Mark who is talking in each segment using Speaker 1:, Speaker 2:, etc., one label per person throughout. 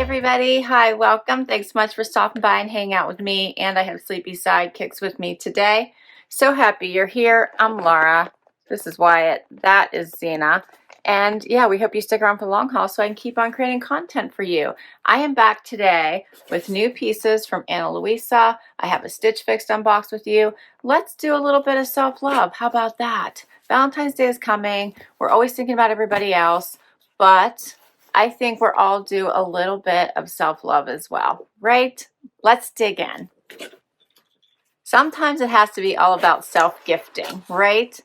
Speaker 1: everybody. Hi, welcome. Thanks so much for stopping by and hanging out with me. And I have Sleepy Sidekicks with me today. So happy you're here. I'm Laura. This is Wyatt. That is Zena. And yeah, we hope you stick around for the long haul so I can keep on creating content for you. I am back today with new pieces from Ana Luisa. I have a Stitch Fix unbox with you. Let's do a little bit of self-love. How about that? Valentine's Day is coming. We're always thinking about everybody else, but I think we're all due a little bit of self-love as well, right? Let's dig in. Sometimes it has to be all about self-gifting, right?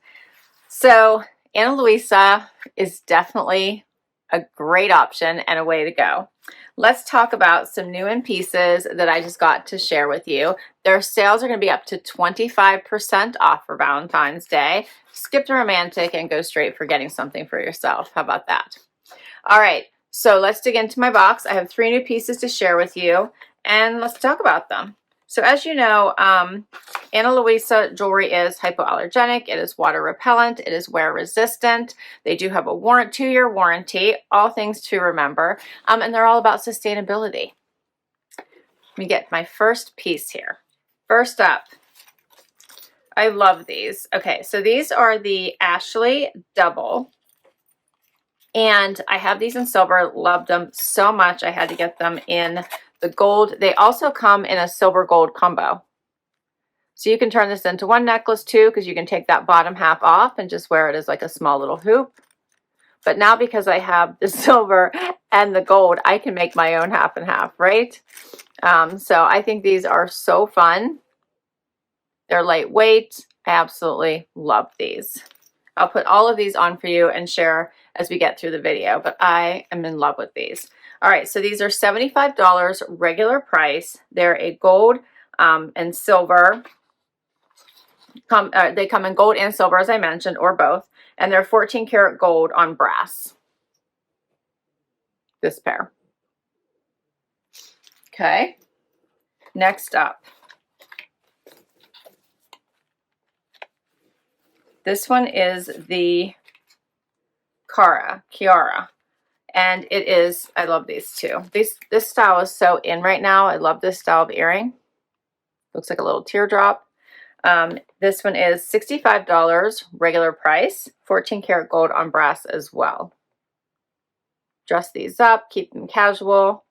Speaker 1: So Ana Luisa is definitely a great option and a way to go. Let's talk about some new in pieces that I just got to share with you. Their sales are going to be up to 25% off for Valentine's Day. Skip the romantic and go straight for getting something for yourself. How about that? All right, so let's dig into my box. I have 3 new pieces to share with you, and let's talk about them. So as you know, Ana Luisa jewelry is hypoallergenic, it is water repellent, it is wear resistant. They do have a 2-year warranty, all things to remember, and they're all about sustainability. Let me get my first piece here. First up, I love these. Okay, so these are the Ashley Double. And I have these in silver, loved them so much. I had to get them in the gold. They also come in a silver gold combo. So you can turn this into one necklace too, because you can take that bottom half off and just wear it as like a small little hoop. But now because I have the silver and the gold, I can make my own half and half, right? So I think these are so fun. They're lightweight. I absolutely love these. I'll put all of these on for you and share as we get through the video, but I am in love with these. All right, so these are $75 regular price. They're a gold and silver. They come in gold and silver, as I mentioned, or both, and they're 14 karat gold on brass. This pair. Okay, next up. This one is the Kiara, and it is, I love these too. This style is so in right now. I love this style of earring. Looks like a little teardrop. This one is $65 regular price, 14 karat gold on brass as well. Dress these up, keep them casual.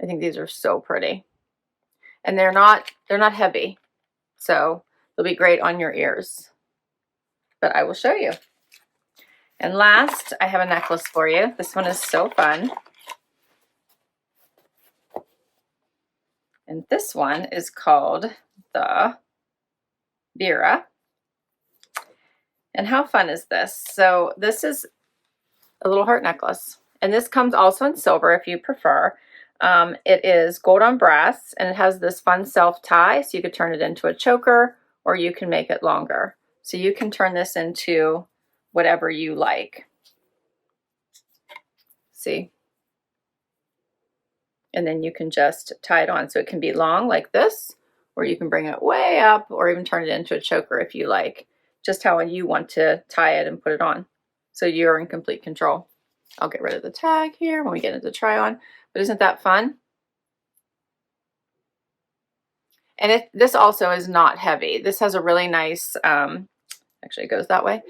Speaker 1: I think these are so pretty, and they're not heavy, so they'll be great on your ears. But I will show you. And last, I have a necklace for you. This one is so fun. And this one is called the Vera. And how fun is this? So this is a little heart necklace. And this comes also in silver if you prefer. It is gold on brass, and it has this fun self tie. So you could turn it into a choker, or you can make it longer. So you can turn this into whatever you like. See? And then you can just tie it on. So it can be long like this, or you can bring it way up, or even turn it into a choker if you like. Just how you want to tie it and put it on. So you're in complete control. I'll get rid of the tag here when we get into try on. But isn't that fun? And this also is not heavy. This has a really nice, actually it goes that way.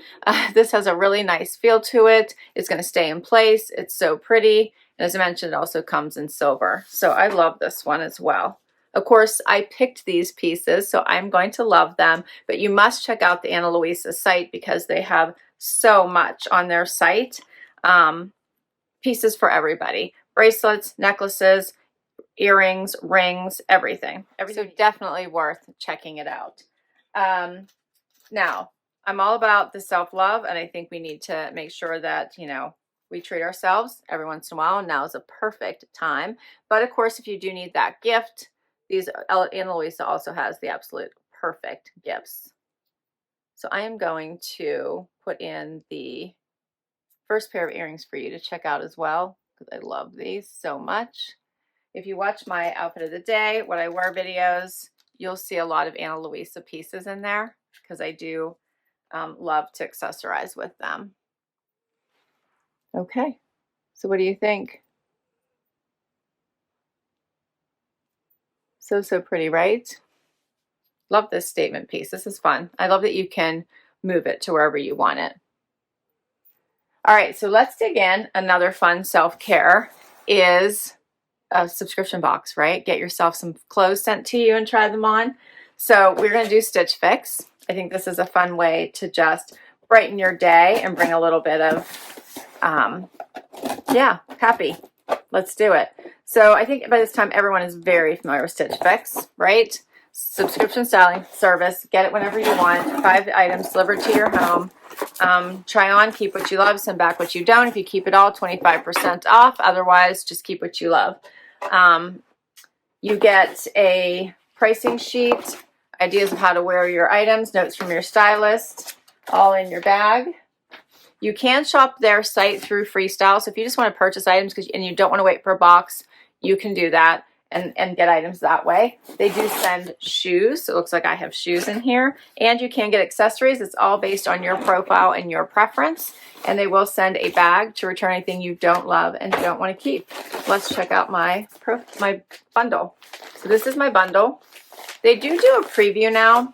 Speaker 1: This has a really nice feel to it. It's going to stay in place. It's so pretty. And as I mentioned, it also comes in silver. So I love this one as well. Of course, I picked these pieces, so I'm going to love them. But you must check out the Ana Luisa site because they have so much on their site. Pieces for everybody. Bracelets, necklaces, earrings, rings, everything. So definitely worth checking it out. Now, I'm all about the self-love, and I think we need to make sure that, you know, we treat ourselves every once in a while, and now is a perfect time. But of course, if you do need that gift, Ana Luisa also has the absolute perfect gifts. So I am going to put in the first pair of earrings for you to check out as well, because I love these so much. If you watch my outfit of the day, what I wear videos, you'll see a lot of Ana Luisa pieces in there, because I do love to accessorize with them. Okay, so what do you think? So, so pretty, right? Love this statement piece. This is fun. I love that you can move it to wherever you want it. All right, so let's dig in. Another fun self-care is a subscription box, right? Get yourself some clothes sent to you and try them on. So we're going to do Stitch Fix. I think this is a fun way to just brighten your day and bring a little bit of, yeah, happy. Let's do it. So I think by this time, everyone is very familiar with Stitch Fix, right? Subscription styling service. Get it whenever you want. 5 items delivered to your home. Try on, keep what you love, send back what you don't. If you keep it all, 25% off. Otherwise, just keep what you love. You get a pricing sheet, ideas of how to wear your items, notes from your stylist, all in your bag. You can shop their site through Freestyle. So if you just want to purchase items and you don't want to wait for a box, you can do that and get items that way. They do send shoes. So it looks like I have shoes in here. And you can get accessories. It's all based on your profile and your preference. And they will send a bag to return anything you don't love and don't want to keep. Let's check out my bundle. So this is my bundle. They do a preview now.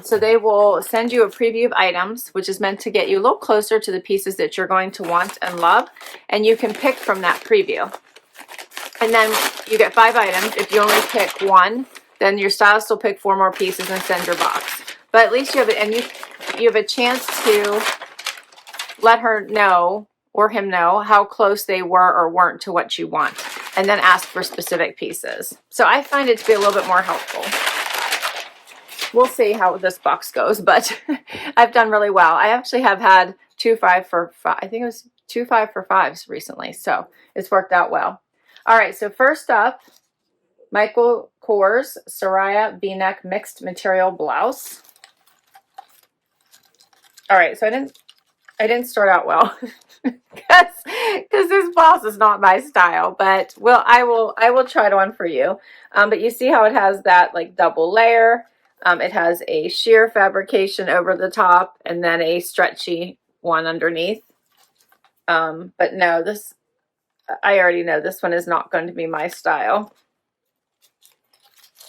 Speaker 1: So they will send you a preview of items, which is meant to get you a little closer to the pieces that you're going to want and love. And you can pick from that preview. And then you get 5 items. If you only pick 1, then your stylist will pick 4 more pieces and send your box. But at least you have it, and you have a chance to let her know or him know how close they were or weren't to what you want, and then ask for specific pieces. So I find it to be a little bit more helpful. We'll see how this box goes, but I've done really well. I actually have had 2 5 for 5. I think it was 2 5 for 5s recently, so it's worked out well. All right, so first up, Michael Kors Sarıya V-neck mixed material blouse. All right, so I didn't start out well because this blouse is not my style, but I will try it on for you. But you see how it has that like double layer. It has a sheer fabrication over the top and then a stretchy one underneath. But no, I already know this one is not going to be my style.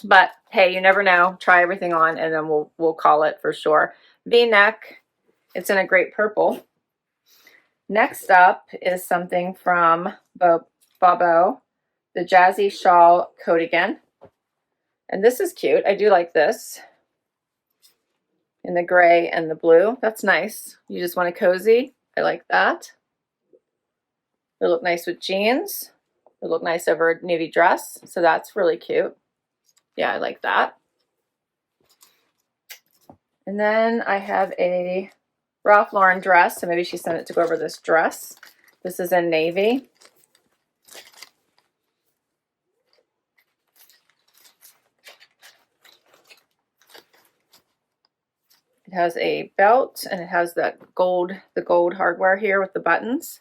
Speaker 1: But hey, you never know. Try everything on and then we'll call it for sure. V-neck. It's in a great purple. Next up is something from Bobeau, the Jazzie Shawl Coatigan. And this is cute. I do like this. In the gray and the blue. That's nice. You just want a cozy. I like that. It'll look nice with jeans. It'll look nice over a navy dress. So that's really cute. Yeah, I like that. And then I have a Ralph Lauren dress. So maybe she sent it to go over this dress. This is in navy. It has a belt and it has the gold hardware here with the buttons.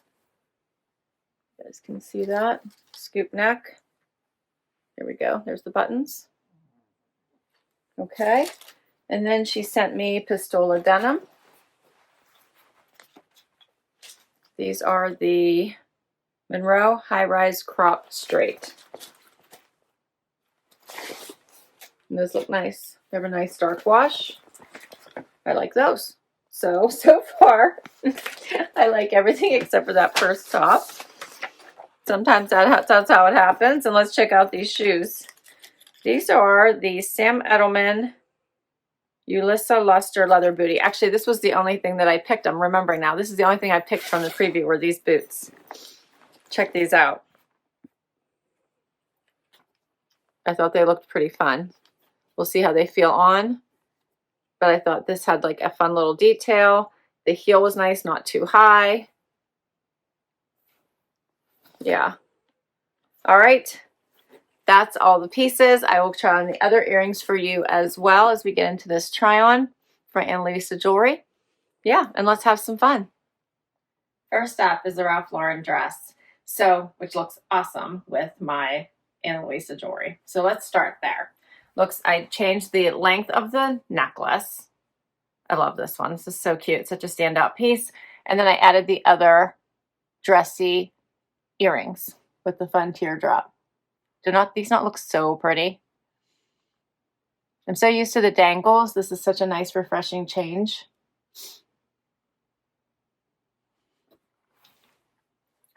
Speaker 1: You guys can see that. Scoop neck. There we go. There's the buttons. Okay. And then she sent me Pistola denim. These are the Monroe high-rise crop straight. And those look nice. They have a nice dark wash. I like those. So far, I like everything except for that first top. Sometimes that's how it happens. And let's check out these shoes. These are the Sam Edelman Ulissaluster leather booty. Actually, this was the only thing that I picked. I'm remembering now. This is the only thing I picked from the preview were these boots. Check these out. I thought they looked pretty fun. We'll see how they feel on. But I thought this had like a fun little detail. The heel was nice, not too high. Yeah. All right. That's all the pieces. I will try on the other earrings for you as well as we get into this try on for Louisa jewelry. Yeah, and let's have some fun. First up is the Ralph Lauren dress. Which looks awesome with my Louisa jewelry. So let's start there. I changed the length of the necklace. I love this one. This is so cute. It's such a standout piece. And then I added the other dressy earrings with the fun teardrop. Do these not look so pretty? I'm so used to the dangles. This is such a nice, refreshing change.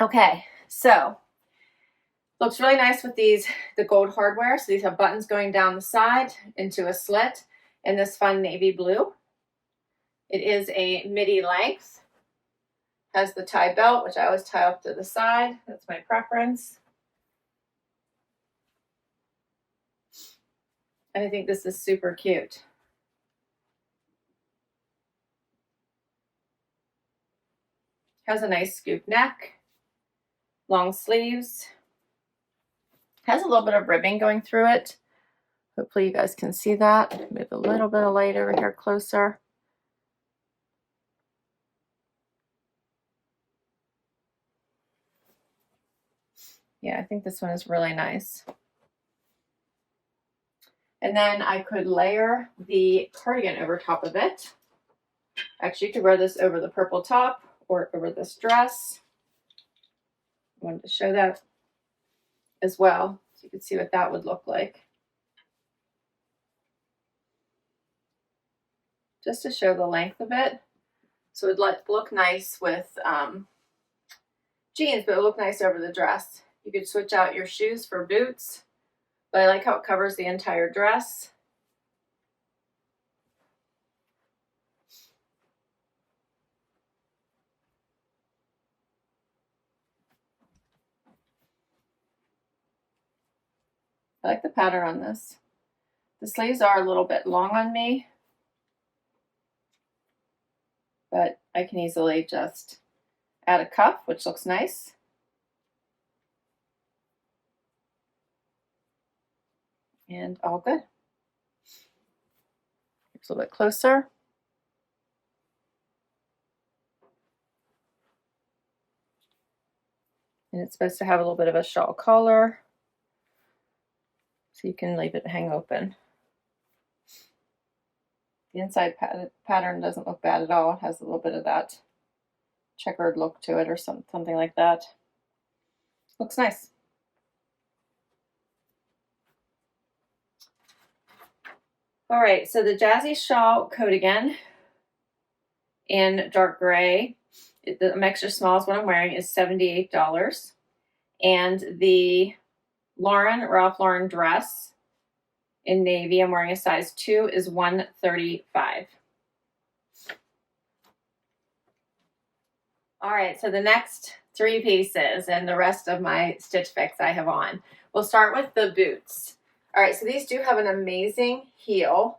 Speaker 1: Okay, so looks really nice with these, the gold hardware. So these have buttons going down the side into a slit in this fun navy blue. It is a midi length. Has the tie belt, which I always tie off to the side. That's my preference. And I think this is super cute. Has a nice scoop neck, long sleeves. Has a little bit of ribbing going through it. Hopefully you guys can see that. Move a little bit of light over here closer. Yeah, I think this one is really nice. And then I could layer the cardigan over top of it. Actually, you could wear this over the purple top or over this dress. I wanted to show that as well, so you could see what that would look like. Just to show the length of it. So it would look nice with jeans, but it would look nice over the dress. You could switch out your shoes for boots, but I like how it covers the entire dress. I like the pattern on this. The sleeves are a little bit long on me, but I can easily just add a cuff, which looks nice. And all good. It's a little bit closer. And it's supposed to have a little bit of a shawl collar, so you can leave it hang open. The inside pattern doesn't look bad at all. It has a little bit of that checkered look to it or something like that. Looks nice. All right, so the Jazzie Shawl Coatigan in dark gray. The extra small is what I'm wearing is $78. And the Ralph Lauren dress in navy, I'm wearing a size 2, is $135. All right, so the next 3 pieces and the rest of my Stitch Fix I have on. We'll start with the boots. All right, so these do have an amazing heel,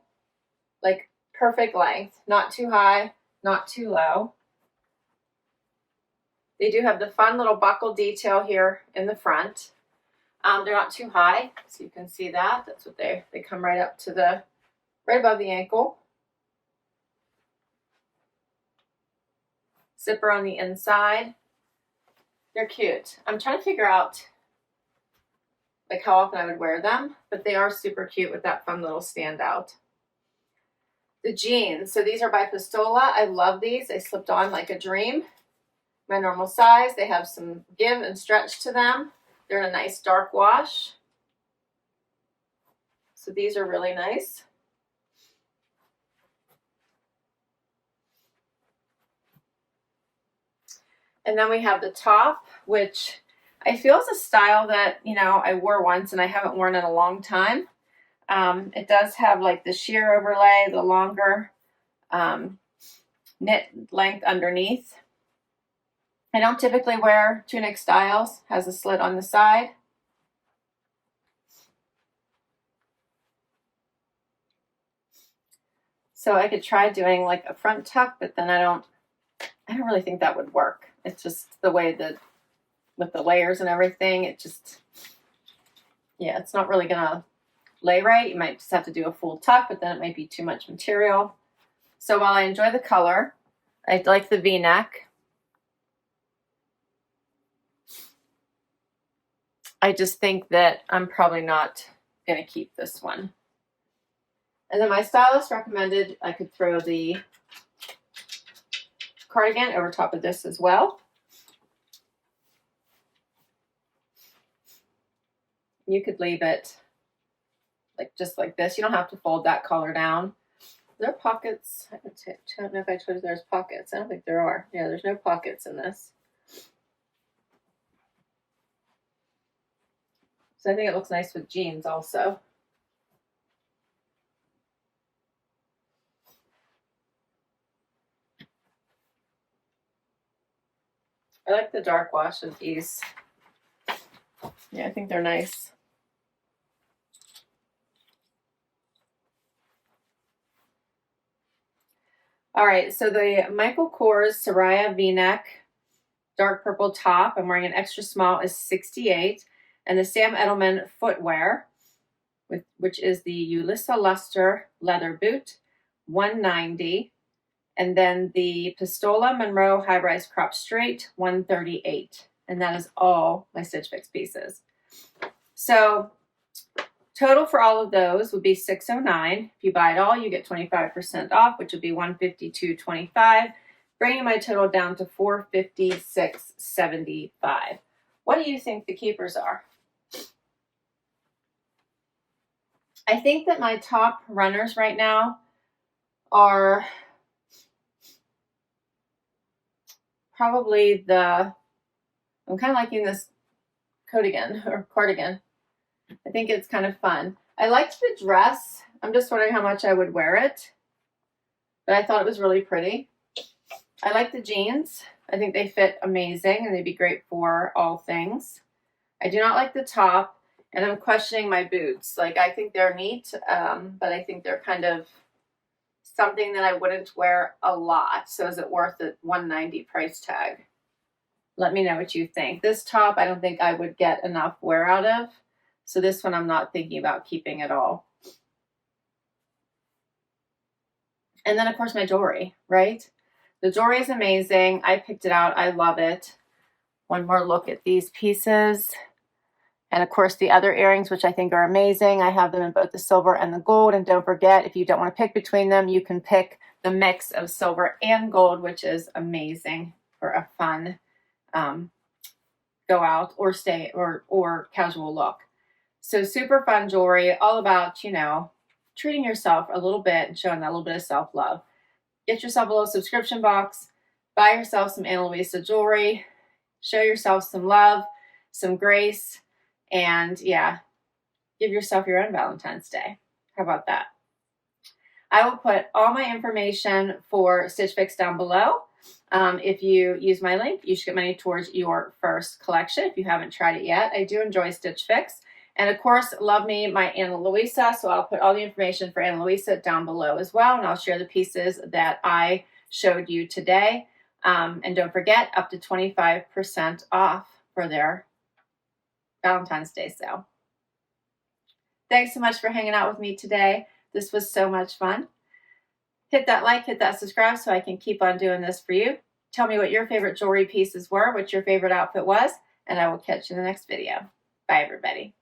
Speaker 1: like perfect length, not too high, not too low. They do have the fun little buckle detail here in the front. They're not too high, so you can see that. That's what they come right up to right above the ankle. Zipper on the inside. They're cute. I'm trying to figure out like how often I would wear them, but they are super cute with that fun little standout. The jeans, so these are by Pistola. I love these. They slipped on like a dream. My normal size. They have some give and stretch to them. They're in a nice dark wash. So these are really nice. And then we have the top, which I feel is a style that, you know, I wore once and I haven't worn in a long time. It does have like the sheer overlay, the longer knit length underneath. I don't typically wear tunic styles. Has a slit on the side. So I could try doing like a front tuck, but then I don't really think that would work. It's just the way that with the layers and everything, it just, yeah, it's not really gonna lay right. You might just have to do a full tuck, but then it might be too much material. So while I enjoy the color, I like the V-neck. I just think that I'm probably not gonna keep this one. And then my stylist recommended I could throw the cardigan over top of this as well. You could leave it like just like this. You don't have to fold that collar down. There are pockets. I don't know if I told you there's pockets. I don't think there are. Yeah, there's no pockets in this. So I think it looks nice with jeans also. I like the dark wash of these. Yeah, I think they're nice. All right, so the Michael Kors Sarıya V-neck, dark purple top. I'm wearing an extra small, is 68. And the Sam Edelman Footwear, which is the Ulissaluster leather boot, 190. And then the Pistola Monroe high-rise crop straight, 138. And that is all my Stitch Fix pieces. So total for all of those would be $609. If you buy it all, you get 25% off, which would be $152.25, bringing my total down to $456.75. What do you think the keepers are? I think that my top runners right now are probably I'm kind of liking this Coatigan or cardigan. I think it's kind of fun. I liked the dress. I'm just wondering how much I would wear it, but I thought it was really pretty. I like the jeans. I think they fit amazing and they'd be great for all things. I do not like the top, and I'm questioning my boots. Like, I think they're neat, but I think they're kind of something that I wouldn't wear a lot. So is it worth the $190 price tag? Let me know what you think. This top, I don't think I would get enough wear out of. So this one I'm not thinking about keeping at all. And then, of course, my jewelry, right? The jewelry is amazing. I picked it out. I love it. One more look at these pieces. And, of course, the other earrings, which I think are amazing. I have them in both the silver and the gold. And don't forget, if you don't want to pick between them, you can pick the mix of silver and gold, which is amazing for a fun go out or stay or casual look. So super fun jewelry, all about, you know, treating yourself a little bit and showing that little bit of self-love. Get yourself a little subscription box, buy yourself some Ana Luisa jewelry, show yourself some love, some grace, and yeah, give yourself your own Valentine's Day. How about that? I will put all my information for Stitch Fix down below. If you use my link, you should get money towards your first collection if you haven't tried it yet. I do enjoy Stitch Fix. And of course, love me my Ana Luisa. So I'll put all the information for Ana Luisa down below as well. And I'll share the pieces that I showed you today. And don't forget, up to 25% off for their Valentine's Day sale. Thanks so much for hanging out with me today. This was so much fun. Hit that like, hit that subscribe so I can keep on doing this for you. Tell me what your favorite jewelry pieces were, what your favorite outfit was, and I will catch you in the next video. Bye, everybody.